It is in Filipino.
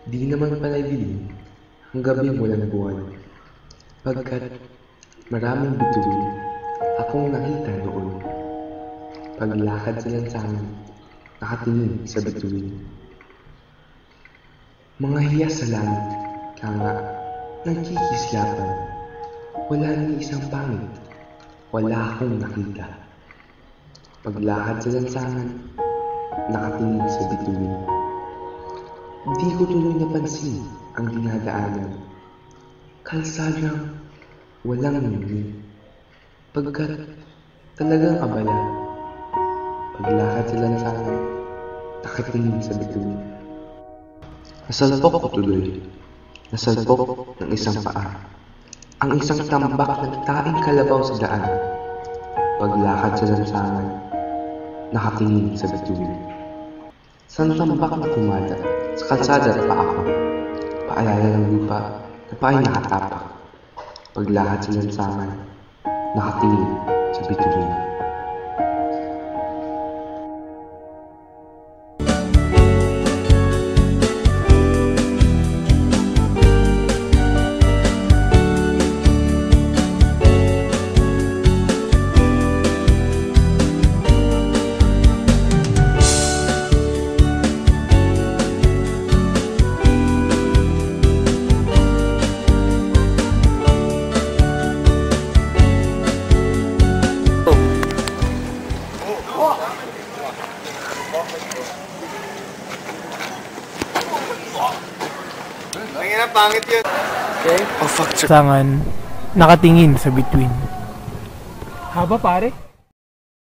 Di naman pala dilim ang gabing walang buwan, pagkat maraming bituin akong nakita noon. Paglakad sa lansangan, nakatingin sa bituin. Mga hiyas sa langit, kanga, nagkikislapan. Wala ni isang pangit, wala akong nakita. Paglakad sa lansangan, nakatingin sa bituin. Di ko tuloy napansin ang dinadaanan. Kalsadang walang ningning, pagkat talagang abala. Paglakad sa lansangan, nakatingin sa bituin. Nasalpok ko tuloy. Nasalpok ng isang paa. Ang isang tambak ng taing kalabaw sa daan. Paglakad sa lansangan, nakatingin sa bituin. San tambak na kumada sa kalsada at paa ko. Paalala ng lupa na paa'y nakatapak. Paglakad sa lansangan, nakatingin sa bituin. Pangit yun. Okay? Sangan, nakatingin sa bituin. Haba pare?